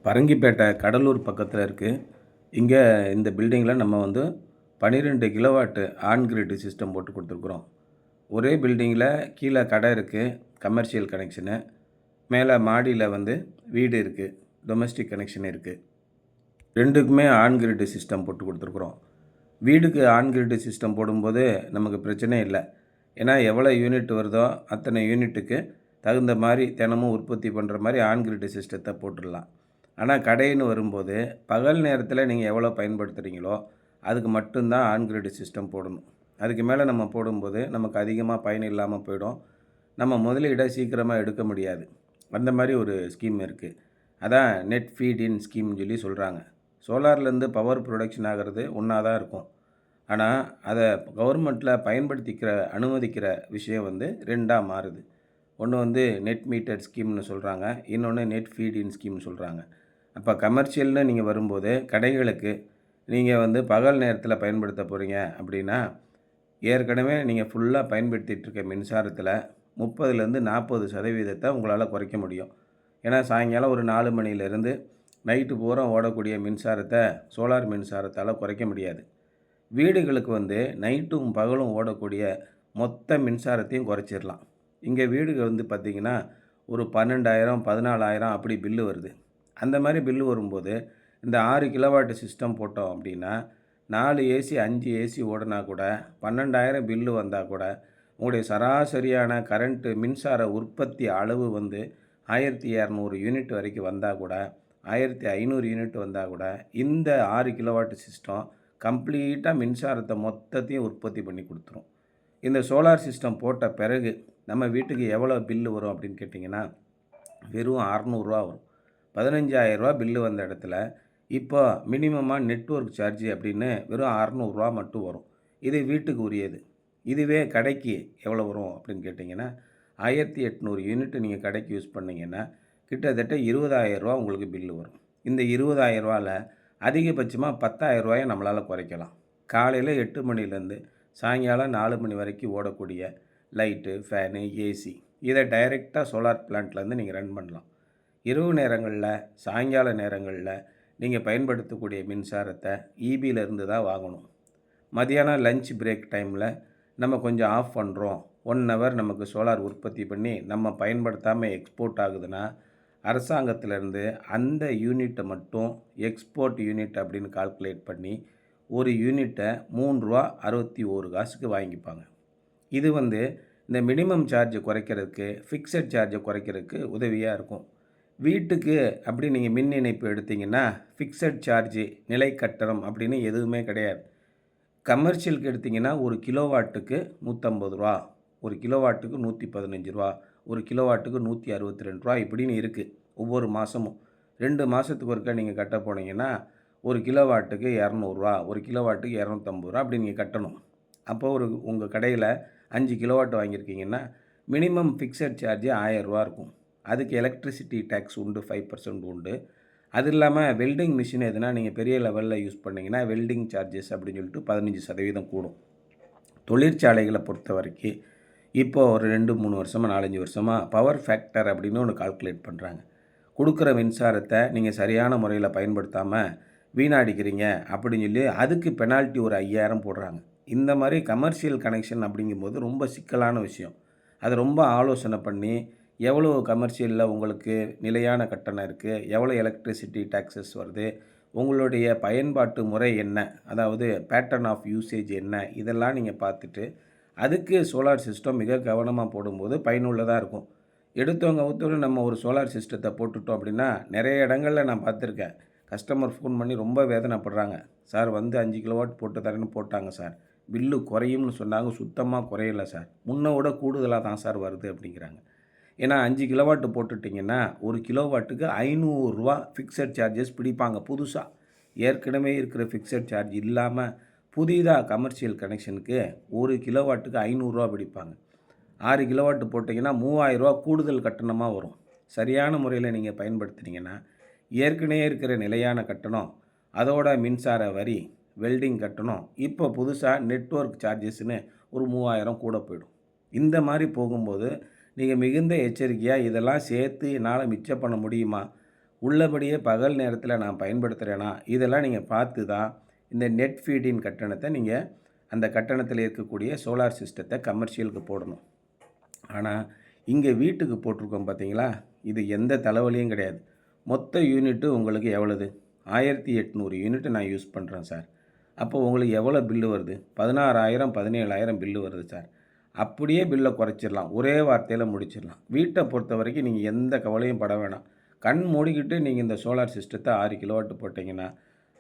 பரங்கிப்பேட்டை கடலூர் பக்கத்தில் இருக்குது. இங்கே இந்த பில்டிங்கில் நம்ம 12 கிலோவாட் ஆன் கிரிட் சிஸ்டம் போட்டு கொடுத்துருக்குறோம். ஒரே பில்டிங்கில் கீழே கடை இருக்குது, கமர்ஷியல் கனெக்ஷனு. மேலே மாடியில் வீடு இருக்குது, டொமஸ்டிக் கனெக்ஷன் இருக்குது. ரெண்டுக்குமே ஆன் கிரிட் சிஸ்டம் போட்டு கொடுத்துருக்குறோம். வீடுக்கு ஆன் கிரிட் சிஸ்டம் போடும்போது நமக்கு பிரச்சனை இல்லை. ஏன்னா எவ்வளோ யூனிட் வருதோ அத்தனை யூனிட்டுக்கு தகுந்த மாதிரி தினமும் உற்பத்தி பண்ணுற மாதிரி ஆன் கிரிட் சிஸ்டத்தை போட்டுடலாம். ஆனால் கடைன்னு வரும்போது பகல் நேரத்தில் நீங்கள் எவ்வளோ பயன்படுத்துகிறீங்களோ அதுக்கு மட்டும்தான் ஆன் கிரிட் சிஸ்டம் போடணும். அதுக்கு மேலே நம்ம போடும்போது நமக்கு அதிகமாக பயன் இல்லாமல் போயிடும். நம்ம முதலீடை சீக்கிரமாக எடுக்க முடியாது. அந்த மாதிரி ஒரு ஸ்கீம் இருக்குது. அதான் நெட் ஃபீட் இன் ஸ்கீம்னு சொல்லி சொல்கிறாங்க. சோலார்லேருந்து பவர் ப்ரொடக்ஷன் ஆகிறது ஒன்றா தான் இருக்கும். ஆனால் அதை கவர்மெண்ட்டில் அனுமதிக்கிற விஷயம் ரெண்டாக மாறுது. ஒன்று நெட் மீட்டர் ஸ்கீம்னு சொல்கிறாங்க, இன்னொன்று நெட் ஃபீட் இன் ஸ்கீம்னு சொல்கிறாங்க. அப்போ கமர்ஷியல்னு நீங்கள் வரும்போது கடைகளுக்கு நீங்கள் பகல் நேரத்தில் பயன்படுத்த போகிறீங்க அப்படின்னா, ஏற்கனவே நீங்கள் ஃபுல்லாக பயன்படுத்திகிட்ருக்க மின்சாரத்தில் 30-40% உங்களால் குறைக்க முடியும். ஏன்னா சாயங்காலம் ஒரு 4 மணிலேருந்து நைட்டு பூரா ஓடக்கூடிய மின்சாரத்தை சோலார் மின்சாரத்தால் குறைக்க முடியாது. வீடுகளுக்கு நைட்டும் பகலும் ஓடக்கூடிய மொத்த மின்சாரத்தையும் குறைச்சிடலாம். இங்கே வீடுகள் பார்த்திங்கன்னா ஒரு 12,000 14,000 அப்படி பில்லு வருது. அந்த மாதிரி பில்லு வரும்போது இந்த 6 கிலோவாட் சிஸ்டம் போட்டோம் அப்படின்னா 4 ஏசி 5 ஏசி ஓடினா கூட 12,000 பில்லு வந்தால் கூட உங்களுடைய சராசரியான கரண்ட்டு மின்சார உற்பத்தி அளவு 1200 யூனிட் வரைக்கும் வந்தால் கூட 1500 யூனிட் வந்தால் கூட இந்த 6 கிலோவாட் சிஸ்டம் கம்ப்ளீட்டாக மின்சாரத்தை மொத்தத்தையும் உற்பத்தி பண்ணி கொடுத்துரும். இந்த சோலார் சிஸ்டம் போட்ட பிறகு நம்ம வீட்டுக்கு எவ்வளோ பில்லு வரும் அப்படின்னு கேட்டிங்கன்னா வெறும் 600 வரும். 15,000 பில்லு வந்த இடத்துல இப்போ மினிமமாக நெட்வொர்க் சார்ஜ் அப்படின்னு வெறும் 600 மட்டும் வரும். இது வீட்டுக்கு உரியது. இதுவே கடைக்கு எவ்வளோ வரும் அப்படின்னு கேட்டிங்கன்னா 1800 யூனிட் நீங்கள் கடைக்கு யூஸ் பண்ணிங்கன்னா கிட்டத்தட்ட 20,000 உங்களுக்கு பில்லு வரும். இந்த 20,000 அதிகபட்சமாக 10,000 நம்மளால் குறைக்கலாம். காலையில் 8 மணிலேருந்து சாயங்காலம் 4 மணி வரைக்கும் ஓடக்கூடிய லைட்டு, ஃபேனு, ஏசி இதை டைரெக்டாக சோலார் பிளான்ட்லேருந்து நீங்கள் ரன் பண்ணலாம். இரவு நேரங்களில், சாயங்கால நேரங்களில் நீங்கள் பயன்படுத்தக்கூடிய மின்சாரத்தை இபியிலேருந்து தான் வாங்கணும். மதியானம் லஞ்ச் பிரேக் டைமில் நம்ம கொஞ்சம் ஆஃப் பண்ணுறோம், 1 ஹவர் நமக்கு சோலார் உற்பத்தி பண்ணி நம்ம பயன்படுத்தாமல் எக்ஸ்போர்ட் ஆகுதுன்னா அரசாங்கத்திலேருந்து அந்த யூனிட்டை மட்டும் எக்ஸ்போர்ட் யூனிட் அப்படின்னு கால்குலேட் பண்ணி ஒரு யூனிட்டை ரூ. 3.61 வாங்கிப்பாங்க. இது இந்த மினிமம் சார்ஜ் குறைக்கிறதுக்கு, ஃபிக்ஸட் சார்ஜை குறைக்கிறதுக்கு உதவியாக இருக்கும். வீட்டுக்கு அப்படி நீங்கள் மின் இணைப்பு எடுத்திங்கன்னா ஃபிக்ஸட் சார்ஜு நிலை கட்டணம் அப்படின்னு எதுவுமே கிடையாது. கமர்ஷியலுக்கு எடுத்திங்கன்னா ஒரு கிலோவாட்டுக்கு ரூ. 150, ஒரு கிலோவாட்டுக்கு ரூ. 115, ஒரு கிலோவாட்டுக்கு ரூ. 162 இப்படின்னு இருக்குது. ஒவ்வொரு மாதமும் 2 மாதத்துக்கு ஒருக்கா நீங்கள் கட்ட போனீங்கன்னா ஒரு கிலோவாட்டுக்கு ரூ. 200, ஒரு கிலோவாட்டுக்கு ரூ. 250 அப்படி நீங்கள் கட்டணும். அப்போ உங்கள் கடையில் 5 கிலோவாட் வாங்கியிருக்கீங்கன்னா மினிமம் ஃபிக்ஸட் சார்ஜ் ரூ. 1000 இருக்கும். அதுக்கு எலக்ட்ரிசிட்டி டேக்ஸ் உண்டு, 5% உண்டு. அது இல்லாமல் வெல்டிங் மிஷின் எதுனா நீங்கள் பெரிய லெவலில் யூஸ் பண்ணிங்கன்னா வெல்டிங் சார்ஜஸ் அப்படின்னு சொல்லிட்டு 15% கூடும். தொழிற்சாலைகளை பொறுத்த வரைக்கும் இப்போது ஒரு 2-3 வருஷமாக 4-5 வருஷமாக பவர் ஃபேக்டர் அப்படின்னு ஒன்று கால்குலேட் பண்ணுறாங்க. கொடுக்குற மின்சாரத்தை நீங்கள் சரியான முறையில் பயன்படுத்தாமல் வீணடிக்கிறீங்க அப்படின்னு சொல்லி அதுக்கு பெனால்ட்டி ஒரு 5,000 போடுறாங்க. இந்த மாதிரி கமர்ஷியல் கனெக்ஷன் அப்படிங்கும்போது ரொம்ப சிக்கலான விஷயம். அதை ரொம்ப ஆலோசனை பண்ணி எவ்வளோ கமர்ஷியலில் உங்களுக்கு நிலையான கட்டணம் இருக்குது, எவ்வளோ எலக்ட்ரிசிட்டி டேக்ஸஸ் வருது, உங்களுடைய பயன்பாட்டு முறை என்ன, அதாவது பேட்டர்ன் ஆஃப் யூசேஜ் என்ன, இதெல்லாம் நீங்கள் பார்த்துட்டு அதுக்கு சோலார் சிஸ்டம் மிக கவனமாக போடும்போது பயனுள்ளதாக இருக்கும். எடுத்தவங்க நம்ம ஒரு சோலார் சிஸ்டத்தை போட்டுட்டோம் அப்படின்னா நிறைய இடங்களில் நான் பார்த்துருக்கேன். கஸ்டமர் ஃபோன் பண்ணி ரொம்ப வேதனைப்படுறாங்க. சார் 5 கிலோவாட் போட்டு தரேன்னு போட்டாங்க சார், பில்லு குறையும்னு சொன்னாங்க, சுத்தமாக குறையலை சார், முன்ன விட கூடுதலாக தான் சார் வருது அப்படிங்கிறாங்க. ஏன்னா 5 கிலோவாட்டு போட்டுட்டிங்கன்னா ஒரு கிலோவாட்டுக்கு ரூ. 500 ஃபிக்ஸட் சார்ஜஸ் பிடிப்பாங்க. புதுசாக ஏற்கனவே இருக்கிற ஃபிக்ஸட் சார்ஜ் இல்லாமல் புதிதாக கமர்ஷியல் கனெக்ஷனுக்கு ஒரு கிலோவாட்டுக்கு ரூ. 500 பிடிப்பாங்க. 6 கிலோவாட்டு போட்டிங்கன்னா ரூ. 3,000 கூடுதல் கட்டணமாக வரும். சரியான முறையில் நீங்கள் பயன்படுத்துனீங்கன்னா ஏற்கனவே இருக்கிற நிலையான கட்டணம், அதோட மின்சார வரி, வெல்டிங் கட்டணம், இப்போ புதுசாக நெட்வொர்க் சார்ஜஸ்ன்னு ஒரு 3,000 கூட போயிடும். இந்த மாதிரி போகும்போது நீங்கள் மிகுந்த எச்சரிக்கையாக இதெல்லாம் சேர்த்து என்னால் மிச்சம் பண்ண முடியுமா, உள்ளபடியே பகல் நேரத்தில் நான் பயன்படுத்துகிறேனா, இதெல்லாம் நீங்கள் பார்த்து தான் இந்த நெட் ஃபீடின் கட்டணத்தை நீங்கள் அந்த கட்டணத்தில் இருக்கக்கூடிய சோலார் சிஸ்டத்தை கமர்ஷியலுக்கு போடணும். ஆனால் இங்கே வீட்டுக்கு போட்டிருக்கோம் பார்த்தீங்களா, இது எந்த தலைவலியும் கிடையாது. மொத்த யூனிட்டு உங்களுக்கு எவ்வளவு? 1800 யூனிட் நான் யூஸ் பண்ணுறேன் சார். அப்போ உங்களுக்கு எவ்வளோ பில்லு வருது? 16,000 17,000 பில்லு வருது சார். அப்படியே பில்லை குறைச்சிடலாம். ஒரே வார்த்தையில் முடிச்சிடலாம். வீட்டை பொறுத்த வரைக்கும் நீங்கள் எந்த கவலையும் பட வேணாம். கண் மூடிக்கிட்டு நீங்கள் இந்த சோலார் சிஸ்டத்தை 6 கிலோவாட் போட்டிங்கன்னா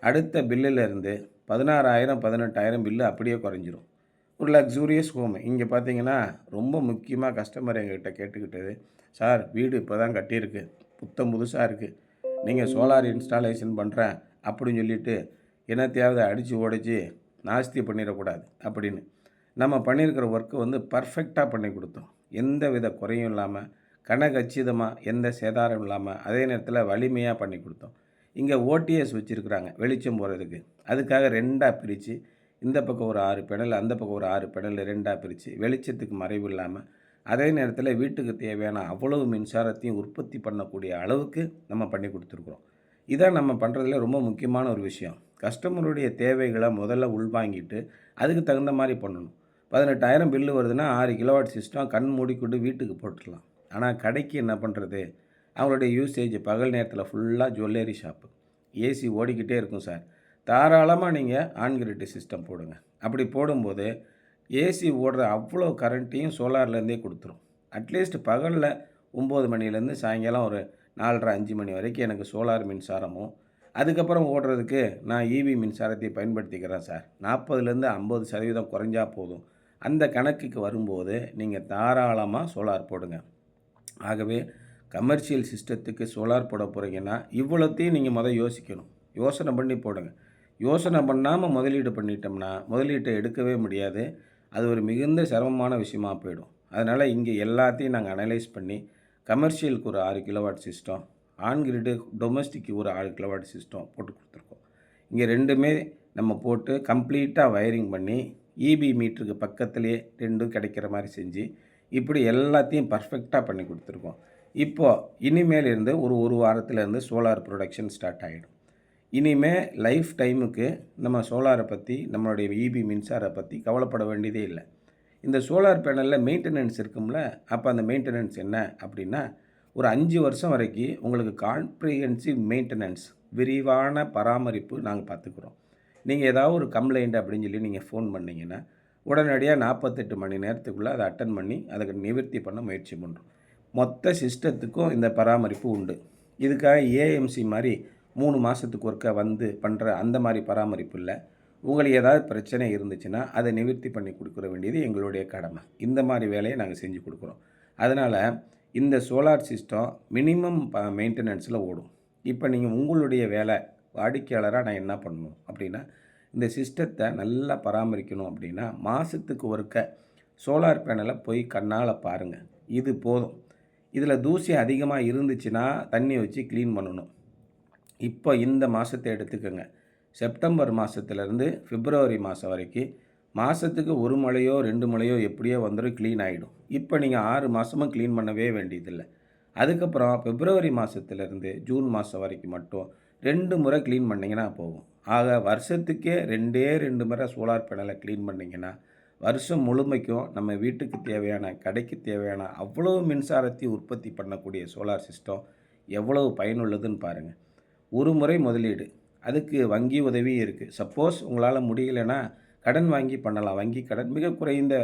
அடுத்த பில்லிலேருந்து 16,000 18,000 பில்லு அப்படியே குறைஞ்சிரும். ஒரு லக்ஸூரியஸ் ஹோம். இங்கே பார்த்தீங்கன்னா ரொம்ப முக்கியமாக கஸ்டமர் எங்ககிட்ட கேட்டுக்கிட்டது, சார் வீடு இப்போ தான் கட்டியிருக்கு, புத்தம் புதுசாக இருக்குது, நீங்கள் சோலார் இன்ஸ்டாலேஷன் பண்ணுறேன் அப்படின்னு சொல்லிவிட்டு என்னத்தையாவது அடித்து உடைச்சி நாஸ்தி பண்ணிடக்கூடாது அப்படின்னு. நம்ம பண்ணியிருக்கிற ஒர்க்கு வந்து பர்ஃபெக்டாக பண்ணி கொடுத்தோம். எந்த வித குறையும் இல்லாமல் கனகச்சிதமாக எந்த சேதாரம் இல்லாமல் அதே நேரத்தில் வலிமையாக பண்ணி கொடுத்தோம். இங்கே ஓடிஎஸ் வச்சுருக்குறாங்க வெளிச்சம் போகிறதுக்கு. அதுக்காக 2ஆக பிரித்து இந்த பக்கம் ஒரு 6 பெனல் அந்த பக்கம் ஒரு 6 பெனல் 2ஆக பிரித்து வெளிச்சத்துக்கு மறைவு இல்லாமல் அதே நேரத்தில் வீட்டுக்கு தேவையான அவ்வளவு மின்சாரத்தையும் உற்பத்தி பண்ணக்கூடிய அளவுக்கு நம்ம பண்ணி கொடுத்துருக்குறோம். இதான் நம்ம பண்ணுறதுல ரொம்ப முக்கியமான ஒரு விஷயம். கஸ்டமருடைய தேவைகளை முதல்ல உள்வாங்கிட்டு அதுக்கு தகுந்த மாதிரி பண்ணணும். 18,000 பில்லு வருதுன்னா 6 கிலோவாட் சிஸ்டம் கண் மூடிக்கொண்டு வீட்டுக்கு போட்டுடலாம். ஆனால் கடைக்கு என்ன பண்ணுறது? அவங்களுடைய யூசேஜ் பகல் நேரத்தில் ஃபுல்லாக ஜுவல்லரி ஷாப்பு, ஏசி ஓடிக்கிட்டே இருக்கும் சார். தாராளமாக நீங்கள் ஆன் கிரிட் சிஸ்டம் போடுங்க. அப்படி போடும்போது ஏசி ஓடுற அவ்வளோ கரண்ட்டையும் சோலார்லேருந்தே கொடுத்துரும். அட்லீஸ்ட் பகலில் 9 மணிலேருந்து சாயங்காலம் ஒரு 4:30 5 மணி வரைக்கும் எனக்கு சோலார் மின்சாரமும், அதுக்கப்புறம் ஓடுறதுக்கு நான் இவி மின்சாரத்தை பயன்படுத்திக்கிறேன் சார். 40லேருந்து 50% குறைஞ்சா போதும். அந்த கணக்குக்கு வரும்போது நீங்கள் தாராளமாக சோலார் போடுங்க. ஆகவே கமர்ஷியல் சிஸ்டத்துக்கு சோலார் போட போகிறீங்கன்னா இவ்வளோத்தையும் நீங்கள் யோசிக்கணும். யோசனை பண்ணி போடுங்க. யோசனை பண்ணாமல் முதலீடு பண்ணிட்டோம்னா முதலீட்டை எடுக்கவே முடியாது. அது ஒரு மிகுந்த சிரமமான விஷயமா போயிடும். அதனால் இங்கே எல்லாத்தையும் நாங்கள் அனலைஸ் பண்ணி கமர்ஷியலுக்கு ஒரு 6 கிலோவாட் சிஸ்டம், ஆன் கிரிடு டொமஸ்டிக்கு ஒரு 6 கிலோவாட் சிஸ்டம் போட்டு கொடுத்துருக்கோம். இங்கே ரெண்டுமே நம்ம போட்டு கம்ப்ளீட்டாக வயரிங் பண்ணி இபி மீட்டருக்கு பக்கத்துலேயே ரெண்டும் கிடைக்கிற மாதிரி செஞ்சு இப்படி எல்லாத்தையும் பர்ஃபெக்டாக பண்ணி கொடுத்துருக்கோம். இப்போது இனிமேல் இருந்து ஒரு வாரத்துலேருந்து சோலார் ப்ரொடக்ஷன் ஸ்டார்ட் ஆகிடும். இனிமேல் லைஃப் டைமுக்கு நம்ம சோலாரை பற்றி நம்மளுடைய இபி மின்சாரை பற்றி கவலைப்பட வேண்டியதே இல்லை. இந்த சோலார் பேனலில் மெயின்டெனன்ஸ் இருக்கும்ல, அப்போ அந்த மெயின்டெனன்ஸ் என்ன அப்படின்னா ஒரு 5 வருஷம் வரைக்கும் உங்களுக்கு காம்ப்ரிஹென்சிவ் மெயின்டெனன்ஸ் விரிவான பராமரிப்பு நாங்கள் பார்த்துக்குறோம். நீங்கள் ஏதாவது ஒரு கம்ப்ளைண்ட் அப்படின்னு சொல்லி நீங்கள் ஃபோன் பண்ணிங்கன்னா உடனடியாக 48 மணி நேரத்துக்குள்ளே அதை அட்டன் பண்ணி அதுக்கு நிவர்த்தி பண்ண முயற்சி பண்ணுறோம். மொத்த சிஸ்டத்துக்கும் இந்த பராமரிப்பு உண்டு. இதுக்காக ஏஎம்சி மாதிரி 3 மாதத்துக்கு ஒருக்கா வந்து பண்ணுற அந்த மாதிரி பராமரிப்பு இல்லை. உங்களுக்கு ஏதாவது பிரச்சனை இருந்துச்சுன்னா அதை நிவர்த்தி பண்ணி கொடுக்குற வேண்டியது எங்களுடைய கடமை. இந்த மாதிரி வேலையை நாங்கள் செஞ்சு கொடுக்குறோம். அதனால் இந்த சோலார் சிஸ்டம் மினிமம் மெயின்டெனன்ஸில் ஓடும். இப்போ நீங்கள் உங்களுடைய வேலை வாடிக்கையாளராக நான் என்ன பண்ணணும் அப்படின்னா, இந்த சிஸ்டத்தை நல்லா பராமரிக்கணும் அப்படின்னா மாதத்துக்கு ஒருக்க சோலார் பேனலை போய் கண்ணால் பாருங்கள். இது போதும். இதில் தூசி அதிகமாக இருந்துச்சுன்னா தண்ணி வச்சு க்ளீன் பண்ணணும். இப்போ இந்த மாதத்தை எடுத்துக்கோங்க. செப்டம்பர் மாதத்துலேருந்து பிப்ரவரி மாதம் வரைக்கும் மாதத்துக்கு 1 மழையோ 2 மழையோ எப்படியோ வந்துடும், க்ளீன் ஆகிடும். இப்போ நீங்கள் 6 மாதமும் க்ளீன் பண்ணவே வேண்டியதில்லை. அதுக்கப்புறம் பிப்ரவரி மாதத்துலேருந்து ஜூன் மாதம் வரைக்கும் மட்டும் 2 முறை க்ளீன் பண்ணிங்கன்னா போகும். ஆக வருஷத்துக்கே 2 முறை சோலார் பேனலை க்ளீன் பண்ணிங்கன்னா வருஷம் முழுமைக்கும் நம்ம வீட்டுக்கு தேவையான கடைக்கு தேவையான அவ்வளோ மின்சாரத்தை உற்பத்தி பண்ணக்கூடிய சோலார் சிஸ்டம் எவ்வளவு பயனுள்ளதுன்னு பாருங்கள். ஒரு முறை முதலீடு, அதுக்கு வங்கி உதவியும் இருக்குது. சப்போஸ் உங்களால் முடியலைன்னா கடன் வாங்கி பண்ணலாம். வங்கி கடன் மிக குறைந்த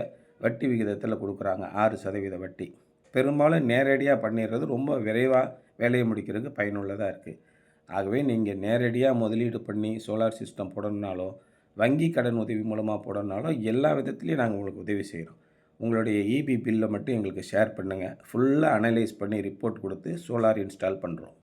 வட்டி விகிதத்தில் கொடுக்குறாங்க, 6% வட்டி. பெரும்பாலும் நேரடியாக பண்ணிடுறது ரொம்ப விரைவாக வேலையை முடிக்கிறதுக்கு பயனுள்ளதாக இருக்குது. ஆகவே நீங்கள் நேரடியாக முதலீடு பண்ணி சோலார் சிஸ்டம் போடணுன்னாலோ வங்கி கடன் உதவி மூலமாக போடணுன்னாலோ எல்லா விதத்துலேயும் நாங்கள் உங்களுக்கு உதவி செய்கிறோம். உங்களுடைய இபி பில்லை மட்டும் எங்களுக்கு ஷேர் பண்ணுங்கள். ஃபுல்லாக அனலைஸ் பண்ணி ரிப்போர்ட் கொடுத்து சோலார் இன்ஸ்டால் பண்ணுறோம்.